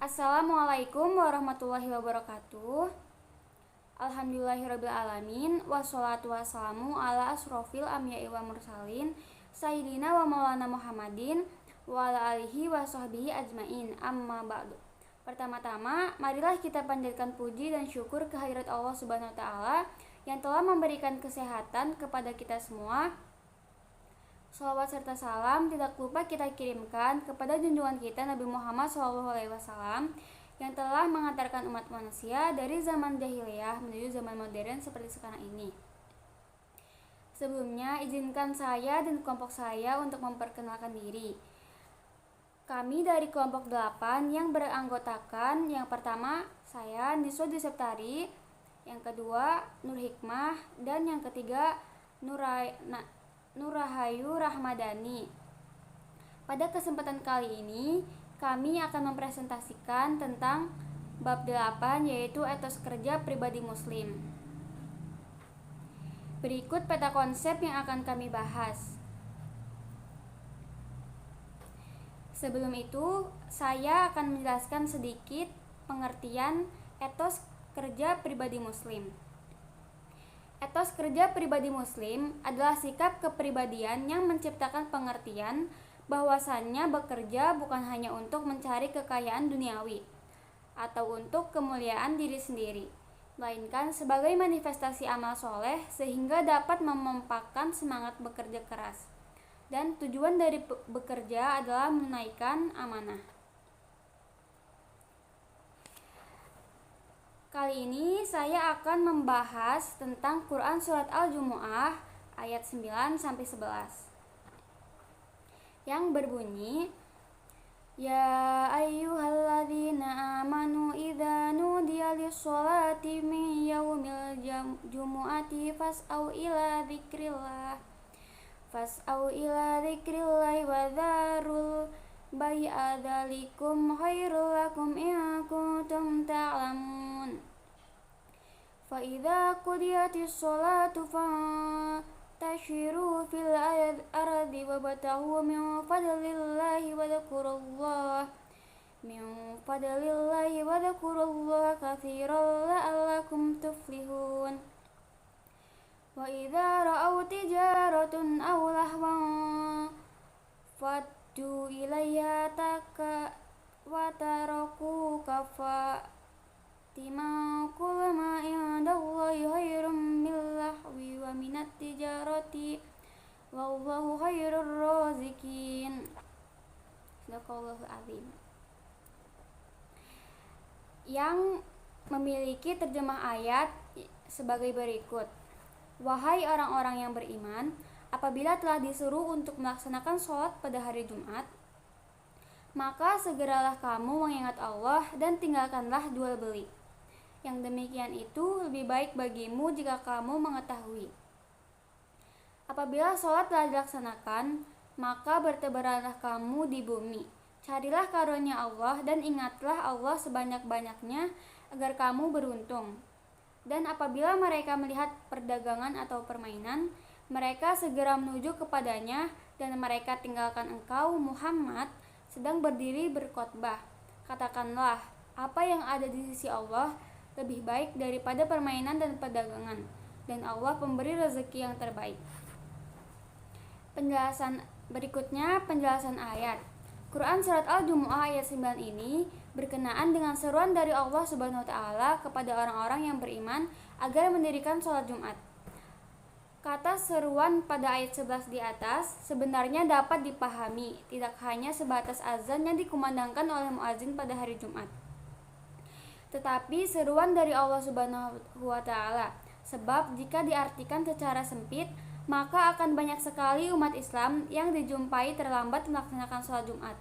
Assalamualaikum warahmatullahi wabarakatuh. Alhamdulillahirrabbilalamin. Wassalatu wassalamu ala asrofil amya'i wa mursalin Sayyidina wa maulana Muhammadin wa ala alihi wa sahbihi ajmain. Amma ba'du. Pertama-tama, marilah kita panjatkan puji dan syukur kehadirat Allah Subhanahu wa taala yang telah memberikan kesehatan kepada kita semua. Salawat serta salam tidak lupa kita kirimkan kepada junjungan kita Nabi Muhammad SAW yang telah mengantarkan umat manusia dari zaman jahiliyah menuju zaman modern seperti sekarang ini. Sebelumnya, izinkan saya dan kelompok saya untuk memperkenalkan diri. Kami dari kelompok 8 yang beranggotakan yang pertama saya Niswa Septari, yang kedua Nur Hikmah, dan yang ketiga Nurahayu Rahmadani. Pada kesempatan kali ini, kami akan mempresentasikan tentang bab 8 yaitu etos kerja pribadi muslim. Berikut peta konsep yang akan kami bahas. Sebelum itu, saya akan menjelaskan sedikit pengertian etos kerja pribadi muslim. Etos kerja pribadi muslim adalah sikap kepribadian yang menciptakan pengertian bahwasannya bekerja bukan hanya untuk mencari kekayaan duniawi atau untuk kemuliaan diri sendiri, melainkan sebagai manifestasi amal soleh sehingga dapat memompakkan semangat bekerja keras. Dan tujuan dari bekerja adalah menunaikan amanah. Kali ini saya akan membahas tentang Quran Surat Al-Jumu'ah ayat 9-11 yang berbunyi, Ya ayyuhalladzina amanu idza nudiya lis-sholati min yaumil jumu'ati fas'au ila dzikrillah wa dzarul bai'a dzalikum khairul lakum in kuntum ta'lamun. Fa idza qudiyatis sholatu fantashiru fil ardi wabtaghu min fadlillahi wa dzkurullaha katsiran la'allakum tuflihun. Wa idza ra'aw tijaratan aw lahwan faddu ilayha wa tarakuka Timakul ma indallahi khairum min lahwi wa minat tijarati wallahu khairur razikin. Sadaqallahu azim. Yang memiliki terjemah ayat sebagai berikut. Wahai orang-orang yang beriman, apabila telah disuruh untuk melaksanakan sholat pada hari Jumat, maka segeralah kamu mengingat Allah dan tinggalkanlah jual beli. Yang demikian itu lebih baik bagimu jika kamu mengetahui. Apabila sholat telah dilaksanakan, maka bertebaranlah kamu di bumi. Carilah karunia Allah dan ingatlah Allah sebanyak-banyaknya agar kamu beruntung. Dan apabila mereka melihat perdagangan atau permainan, mereka segera menuju kepadanya dan mereka tinggalkan engkau Muhammad sedang berdiri berkhotbah. Katakanlah, apa yang ada di sisi Allah lebih baik daripada permainan dan perdagangan, dan Allah pemberi rezeki yang terbaik. Berikutnya penjelasan ayat. Quran Surat Al-Jumu'ah ayat 9 ini berkenaan dengan seruan dari Allah Subhanahu wa taala kepada orang-orang yang beriman agar mendirikan sholat Jumat. Kata seruan pada ayat 11 di atas sebenarnya dapat dipahami tidak hanya sebatas azan yang dikumandangkan oleh muazin pada hari Jumat, tetapi seruan dari Allah Subhanahu wa taala. Sebab jika diartikan secara sempit, maka akan banyak sekali umat Islam yang dijumpai terlambat melaksanakan sholat Jumat.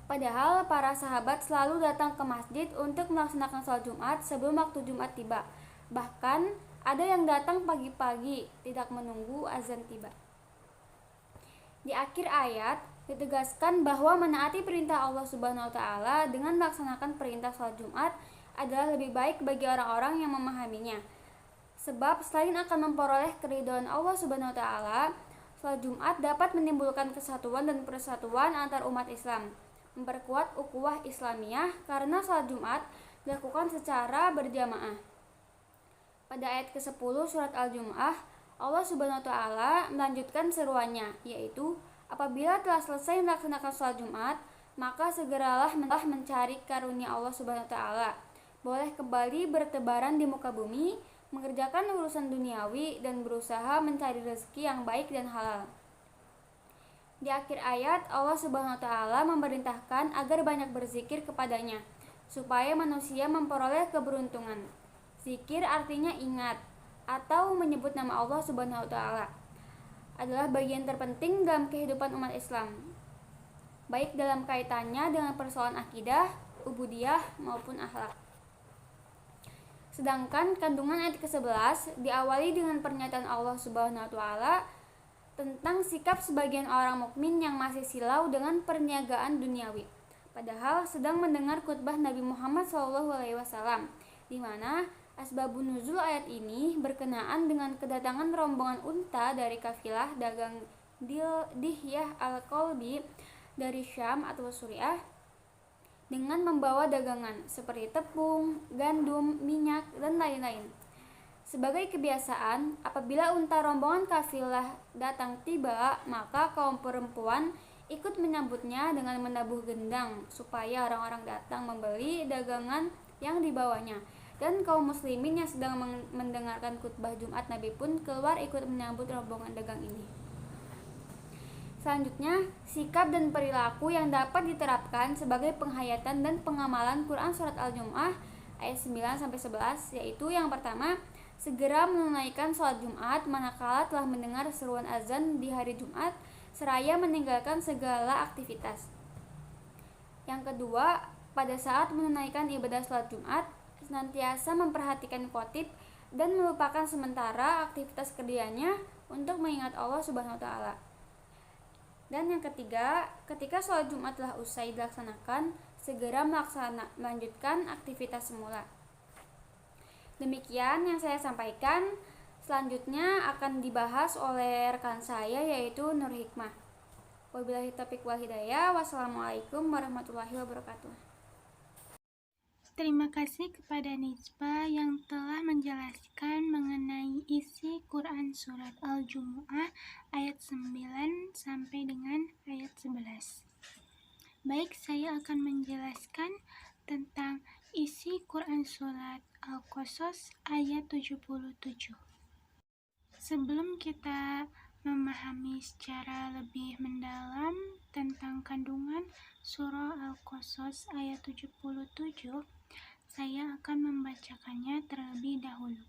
Padahal para sahabat selalu datang ke masjid untuk melaksanakan sholat Jumat sebelum waktu Jumat tiba. Bahkan ada yang datang pagi-pagi, tidak menunggu azan tiba. Di akhir ayat ditegaskan bahwa menaati perintah Allah Subhanahu wa taala dengan melaksanakan perintah sholat Jumat adalah lebih baik bagi orang-orang yang memahaminya. Sebab selain akan memperoleh keridhaan Allah Subhanahu wa taala, sholat Jumat dapat menimbulkan kesatuan dan persatuan antar umat Islam. memperkuat ukhuwah Islamiyah karena sholat Jumat dilakukan secara berjamaah. Pada ayat ke-10 surat Al-Jumu'ah, Allah Subhanahu wa taala melanjutkan seruannya, yaitu apabila telah selesai melaksanakan sholat Jumat, maka segeralah mencari karunia Allah Subhanahu wa taala. Boleh kembali bertebaran di muka bumi, mengerjakan urusan duniawi dan berusaha mencari rezeki yang baik dan halal. Di akhir ayat, Allah Subhanahu wa taala memerintahkan agar banyak berzikir kepadanya supaya manusia memperoleh keberuntungan. Zikir artinya ingat atau menyebut nama Allah Subhanahu wa taala adalah bagian terpenting dalam kehidupan umat Islam, baik dalam kaitannya dengan persoalan akidah, ubudiyah maupun akhlak. Sedangkan kandungan ayat ke-11 diawali dengan pernyataan Allah Subhanahu wa taala tentang sikap sebagian orang mukmin yang masih silau dengan perniagaan duniawi, padahal sedang mendengar khutbah Nabi Muhammad SAW, di mana asbabun nuzul ayat ini berkenaan dengan kedatangan rombongan unta dari kafilah dagang Dihyah al-Qalbi dari Syam atau Suriah dengan membawa dagangan seperti tepung, gandum, minyak, dan lain-lain. Sebagai kebiasaan, apabila unta rombongan kafilah datang tiba, maka kaum perempuan ikut menyambutnya dengan menabuh gendang supaya orang-orang datang membeli dagangan yang dibawanya. Dan kaum muslimin yang sedang mendengarkan khutbah Jumat Nabi pun keluar ikut menyambut rombongan dagang ini. Selanjutnya, sikap dan perilaku yang dapat diterapkan sebagai penghayatan dan pengamalan Quran Surat Al-Jumu'ah ayat 9-11, yaitu yang pertama, segera menunaikan sholat Jumat manakala telah mendengar seruan azan di hari Jumat, seraya meninggalkan segala aktivitas. Yang kedua, pada saat menunaikan ibadah sholat Jumat, senantiasa memperhatikan khotib dan melupakan sementara aktivitas kerjanya untuk mengingat Allah Subhanahu wa taala. Dan yang ketiga, ketika sholat Jumat telah usai dilaksanakan, segera melanjutkan aktivitas semula. Demikian yang saya sampaikan. Selanjutnya akan dibahas oleh rekan saya, yaitu Nur Hikmah. Wabillahi taufiq wal hidayah. Wassalamualaikum warahmatullahi wabarakatuh. Terima kasih kepada Nizba yang telah menjelaskan mengenai isi Quran Surat Al-Jumu'ah ayat 9 sampai dengan ayat 11. Baik, saya akan menjelaskan tentang isi Quran Surat Al-Qasas ayat 77. Sebelum kita memahami secara lebih mendalam tentang kandungan surah Al-Qasas ayat 77, saya akan membacakannya terlebih dahulu.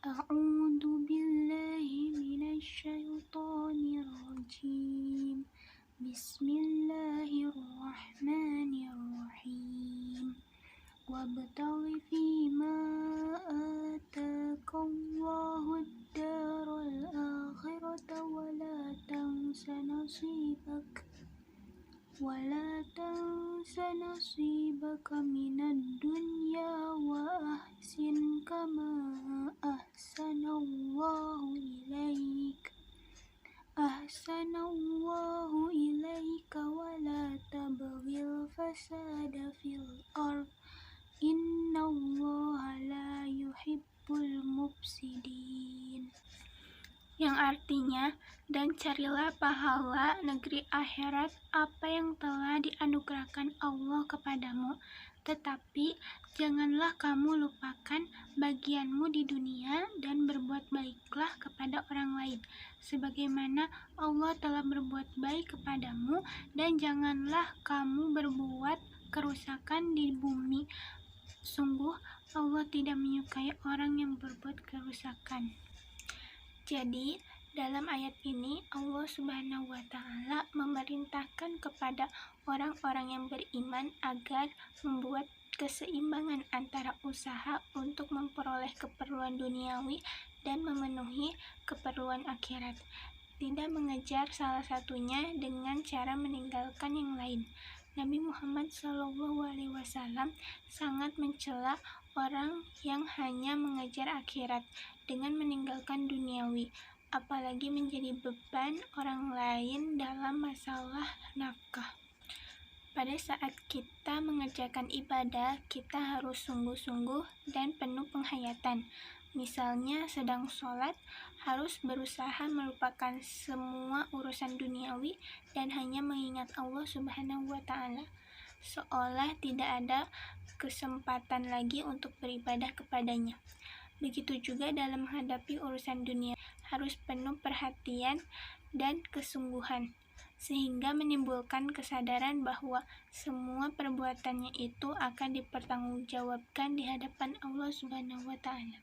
A'udzu billahi minasyaitonir rajim. Bismillahirrahmanirrahim. Wabtaghi fima ataakallahu ad-daral akhirata wala tansa nasibaka minad dunya wa ahsin kama ahsanallahu ilaika wala tabghil fasada fil ard innallaha la yuhibbul mufsidin, yang artinya, dan carilah pahala negeri akhirat apa yang telah dianugerahkan Allah kepadamu, tetapi janganlah kamu lupakan bagianmu di dunia dan berbuat baiklah kepada orang lain, sebagaimana Allah telah berbuat baik kepadamu, dan janganlah kamu berbuat kerusakan di bumi. Sungguh, Allah tidak menyukai orang yang berbuat kerusakan. Jadi, dalam ayat ini Allah Subhanahu wa taala memerintahkan kepada orang-orang yang beriman agar membuat keseimbangan antara usaha untuk memperoleh keperluan duniawi dan memenuhi keperluan akhirat. Tidak mengejar salah satunya dengan cara meninggalkan yang lain. Nabi Muhammad SAW sangat mencela orang yang hanya mengejar akhirat dengan meninggalkan duniawi, apalagi menjadi beban orang lain dalam masalah nafkah. Pada saat kita mengerjakan ibadah, kita harus sungguh-sungguh dan penuh penghayatan. Misalnya sedang sholat, harus berusaha melupakan semua urusan duniawi dan hanya mengingat Allah Subhanahu wa Ta'ala, seolah tidak ada kesempatan lagi untuk beribadah kepadanya. Begitu juga dalam menghadapi urusan dunia, harus penuh perhatian dan kesungguhan, sehingga menimbulkan kesadaran bahwa semua perbuatannya itu akan dipertanggungjawabkan di hadapan Allah Subhanahu wa Ta'ala.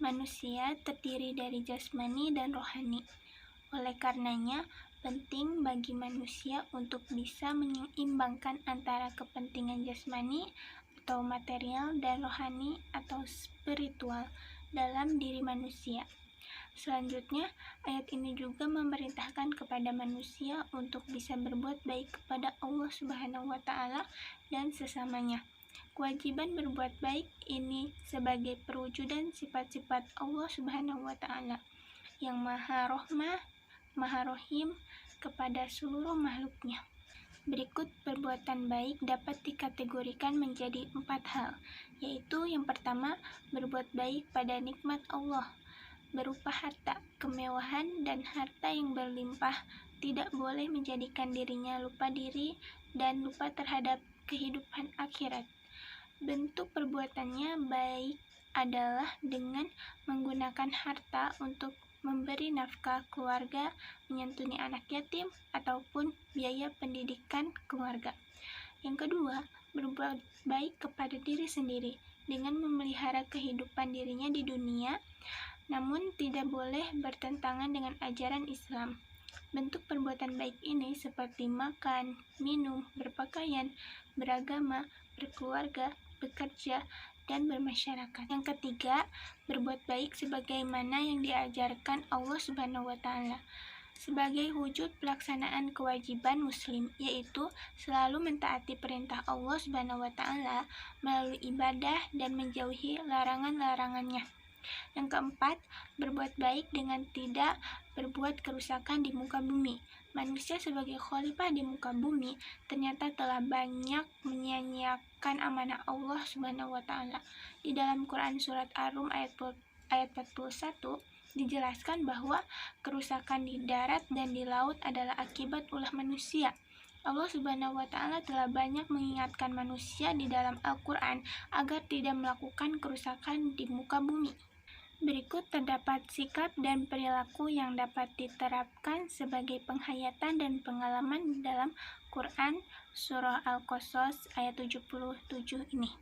Manusia terdiri dari jasmani dan rohani. Oleh karenanya, penting bagi manusia untuk bisa menyeimbangkan antara kepentingan jasmani atau material dan rohani atau spiritual dalam diri manusia. Selanjutnya, ayat ini juga memerintahkan kepada manusia untuk bisa berbuat baik kepada Allah Subhanahu wa Ta'ala dan sesamanya. Kewajiban berbuat baik ini sebagai perwujudan sifat-sifat Allah Subhanahu wa Ta'ala yang Maha Rohmah, Maha Rohim kepada seluruh makhluknya. Berikut perbuatan baik dapat dikategorikan menjadi 4 hal, yaitu yang pertama, berbuat baik pada nikmat Allah berupa harta, kemewahan, dan harta yang berlimpah tidak boleh menjadikan dirinya lupa diri dan lupa terhadap kehidupan akhirat. Bentuk perbuatannya baik adalah dengan menggunakan harta untuk memberi nafkah keluarga, menyantuni anak yatim, ataupun biaya pendidikan keluarga. Yang kedua, berbuat baik kepada diri sendiri dengan memelihara kehidupan dirinya di dunia, namun tidak boleh bertentangan dengan ajaran Islam. Bentuk perbuatan baik ini seperti makan, minum, berpakaian, beragama, berkeluarga, bekerja, dan bermasyarakat. Yang ketiga, berbuat baik sebagaimana yang diajarkan Allah Subhanahu wa Ta'ala sebagai wujud pelaksanaan kewajiban muslim, yaitu selalu mentaati perintah Allah Subhanahu wa Ta'ala melalui ibadah dan menjauhi larangan-larangannya. Yang keempat, berbuat baik dengan tidak berbuat kerusakan di muka bumi. Manusia sebagai khalifah di muka bumi ternyata telah banyak menyia-nyiakan amanah Allah Subhanahu wa Ta'ala. Di dalam Quran surat Ar-Rum ayat 41 dijelaskan bahwa kerusakan di darat dan di laut adalah akibat ulah manusia. Allah Subhanahu wa Ta'ala telah banyak mengingatkan manusia di dalam Al-Quran agar tidak melakukan kerusakan di muka bumi. Berikut terdapat sikap dan perilaku yang dapat diterapkan sebagai penghayatan dan pengalaman dalam Quran Surah Al-Qasas ayat 77 ini.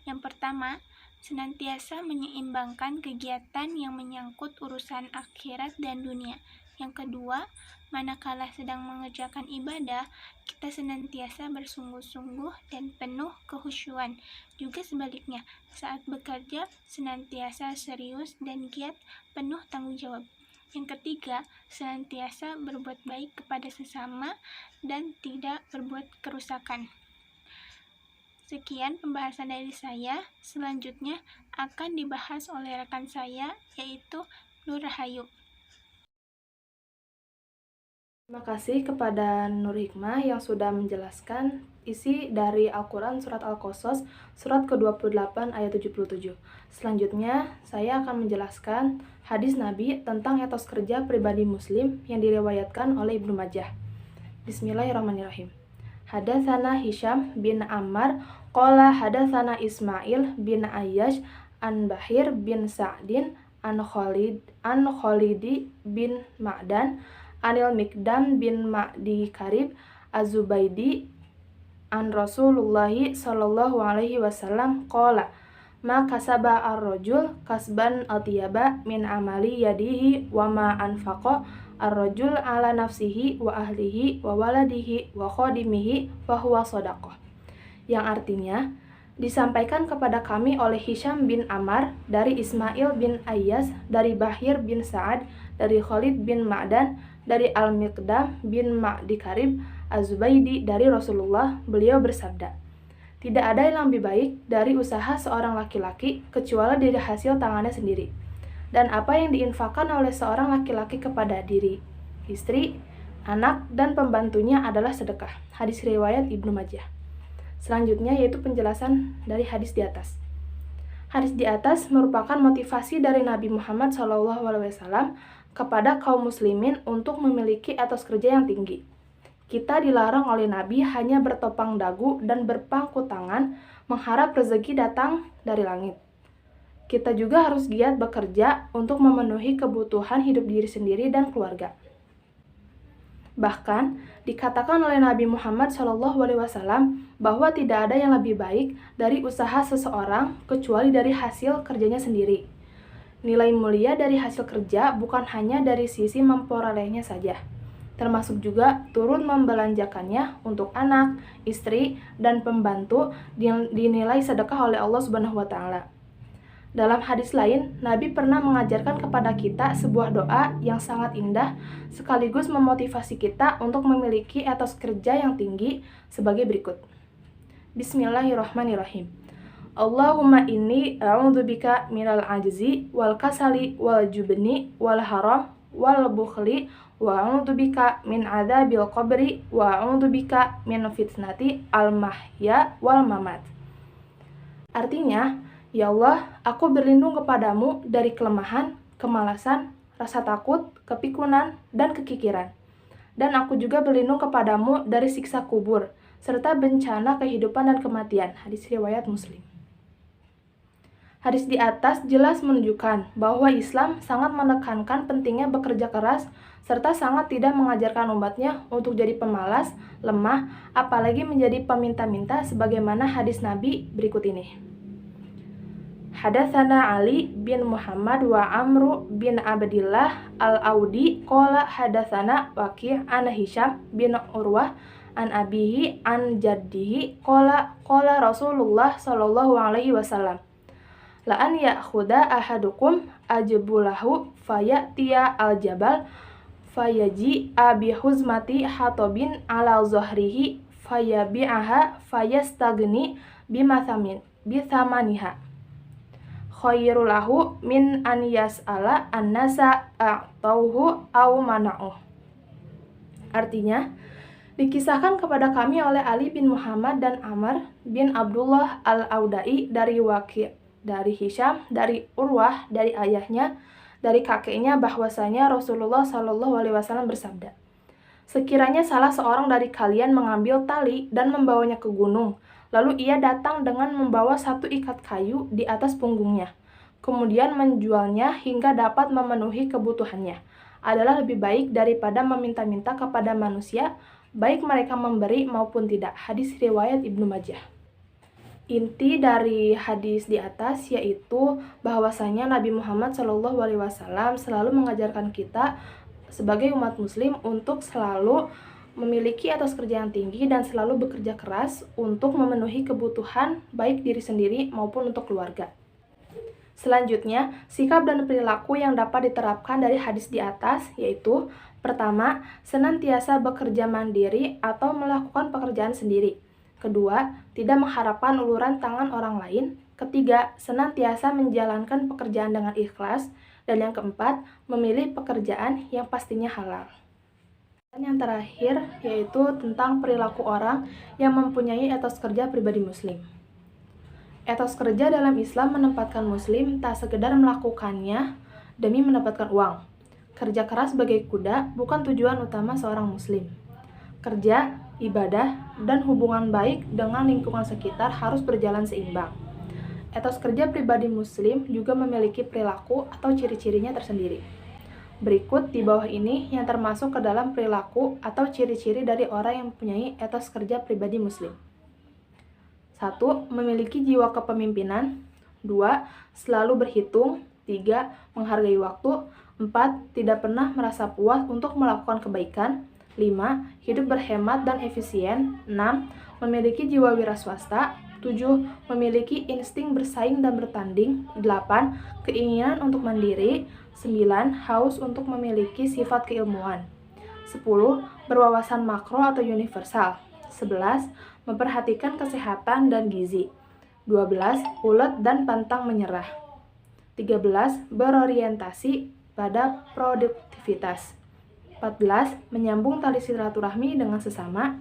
Yang pertama, senantiasa menyeimbangkan kegiatan yang menyangkut urusan akhirat dan dunia. Yang kedua, manakala sedang mengerjakan ibadah, kita senantiasa bersungguh-sungguh dan penuh kehusyuan. Juga sebaliknya, saat bekerja senantiasa serius dan giat, penuh tanggung jawab. Yang ketiga, senantiasa berbuat baik kepada sesama dan tidak berbuat kerusakan. Sekian pembahasan dari saya. Selanjutnya akan dibahas oleh rekan saya, yaitu Nur Rahayu. Terima kasih kepada Nur Hikmah yang sudah menjelaskan isi dari Al-Quran Surat Al-Qasas, surat ke-28 ayat 77. Selanjutnya, saya akan menjelaskan hadis Nabi tentang etos kerja pribadi Muslim yang diriwayatkan oleh Ibnu Majah. Bismillahirrahmanirrahim. Hadatsana Hisham bin Ammar, qala hadatsana Ismail bin Ayyash, an Bahir bin Sa'din, an Khalidi bin Ma'dan, Anil Mikdam bin Ma'di Karib Az-Zubaydi an Rasulullahi sallallahu alaihi wasallam qala ma kasaba ar-rajul kasban atiyaba min amali yadihi wa ma anfaqa ar-rajul ala nafsihi wa ahlihi wa waladihi wa khadimihi fahuwa shadaqah. Yang artinya, disampaikan kepada kami oleh Hisham bin Ammar dari Ismail bin Ayyas, dari Bahir bin Sa'ad, dari Khalid bin Ma'dan, dari Al-Miqdam bin Ma'di Karib Az-Zubaydi dari Rasulullah, beliau bersabda, tidak ada yang lebih baik dari usaha seorang laki-laki kecuali dari hasil tangannya sendiri. Dan apa yang diinfakkan oleh seorang laki-laki kepada diri istri anak, dan pembantunya adalah sedekah. Hadis riwayat Ibnu Majah. Selanjutnya yaitu penjelasan dari hadis di atas. Hadis di atas merupakan motivasi dari Nabi Muhammad SAW kepada kaum muslimin untuk memiliki etos kerja yang tinggi. Kita dilarang oleh Nabi hanya bertopang dagu dan berpangku tangan mengharap rezeki datang dari langit. Kita juga harus giat bekerja untuk memenuhi kebutuhan hidup diri sendiri dan keluarga. Bahkan, dikatakan oleh Nabi Muhammad SAW bahwa tidak ada yang lebih baik dari usaha seseorang kecuali dari hasil kerjanya sendiri. Nilai mulia dari hasil kerja bukan hanya dari sisi memperolehnya saja, termasuk juga turut membelanjakannya untuk anak, istri, dan pembantu dinilai sedekah oleh Allah Subhanahu wa Ta'ala. Dalam hadis lain, Nabi pernah mengajarkan kepada kita sebuah doa yang sangat indah sekaligus memotivasi kita untuk memiliki etos kerja yang tinggi sebagai berikut. Bismillahirrahmanirrahim. Allahumma inni a'udzubika minal ajzi wal kasali wal jubni wal haram wal bukhli wa a'udzubika min adzabil qabri wa a'udzubika min fitnati al mahya wal mamat. Artinya, ya Allah, aku berlindung kepadamu dari kelemahan, kemalasan, rasa takut, kepikunan, dan kekikiran. Dan aku juga berlindung kepadamu dari siksa kubur, serta bencana kehidupan dan kematian. Hadis riwayat Muslim. Hadis di atas jelas menunjukkan bahwa Islam sangat menekankan pentingnya bekerja keras, serta sangat tidak mengajarkan umatnya untuk jadi pemalas, lemah, apalagi menjadi peminta-minta sebagaimana hadis Nabi berikut ini. Hadatsana Ali bin Muhammad wa Amru bin Abdillah al-Audi qala hadatsana Waqi' an Hisham bin Urwah an abihi an jaddihi qala Rasulullah sallallahu alaihi wasallam la an ya'khudha ahadukum ajbulahu fayatiya al-jabal fayaji abi huzmati hatobin ala zahrihi fayabi'aha fayastagni bithamaniha khairul lahu min an yas'ala an-nasa a'tauhu aw mana'uh. Artinya, dikisahkan kepada kami oleh Ali bin Muhammad dan Amr bin Abdullah al-Audai dari Waqi', dari Hisham, dari Urwah, dari ayahnya, dari kakeknya bahwasanya Rasulullah SAW bersabda, sekiranya salah seorang dari kalian mengambil tali dan membawanya ke gunung, lalu ia datang dengan membawa satu ikat kayu di atas punggungnya, kemudian menjualnya hingga dapat memenuhi kebutuhannya, adalah lebih baik daripada meminta-minta kepada manusia, baik mereka memberi maupun tidak. Hadis riwayat Ibnu Majah. Inti dari hadis di atas yaitu bahwasanya Nabi Muhammad SAW selalu mengajarkan kita sebagai umat muslim untuk selalu memiliki etos kerja yang tinggi dan selalu bekerja keras untuk memenuhi kebutuhan baik diri sendiri maupun untuk keluarga. Selanjutnya, sikap dan perilaku yang dapat diterapkan dari hadis di atas yaitu pertama, senantiasa bekerja mandiri atau melakukan pekerjaan sendiri. Kedua, tidak mengharapkan uluran tangan orang lain. Ketiga, senantiasa menjalankan pekerjaan dengan ikhlas. Dan yang keempat, memilih pekerjaan yang pastinya halal. Dan yang terakhir yaitu tentang perilaku orang yang mempunyai etos kerja pribadi muslim. Etos kerja dalam Islam menempatkan muslim tak sekedar melakukannya demi mendapatkan uang. Kerja keras sebagai kuda bukan tujuan utama seorang muslim. Kerja, ibadah, dan hubungan baik dengan lingkungan sekitar harus berjalan seimbang. Etos kerja pribadi muslim juga memiliki perilaku atau ciri-cirinya tersendiri. Berikut di bawah ini yang termasuk ke dalam perilaku atau ciri-ciri dari orang yang mempunyai etos kerja pribadi muslim. 1. Memiliki jiwa kepemimpinan. 2. Selalu berhitung. 3. Menghargai waktu. 4. Tidak pernah merasa puas untuk melakukan kebaikan. 5. Hidup berhemat dan efisien. 6. Memiliki jiwa wiraswasta. 7. Memiliki insting bersaing dan bertanding. 8. Keinginan untuk mandiri. 9. Haus untuk memiliki sifat keilmuan. 10. Berwawasan makro atau universal. 11. Memperhatikan kesehatan dan gizi. 12. Ulet dan pantang menyerah. 13. Berorientasi pada produktivitas. 14. Menyambung tali silaturahmi dengan sesama.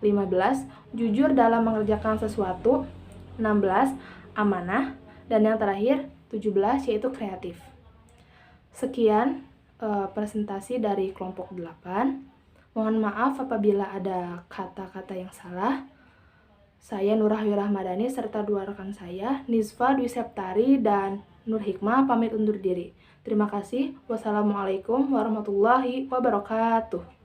15. Jujur dalam mengerjakan sesuatu. 16. Amanah. Dan yang terakhir, 17, yaitu kreatif. Sekian presentasi dari kelompok 8. Mohon maaf apabila ada kata-kata yang salah. Saya Nurahwi Rahmadani serta dua rekan saya, Nizfa Dwi Septari dan Nur Hikmah, pamit undur diri. Terima kasih. Wassalamualaikum warahmatullahi wabarakatuh.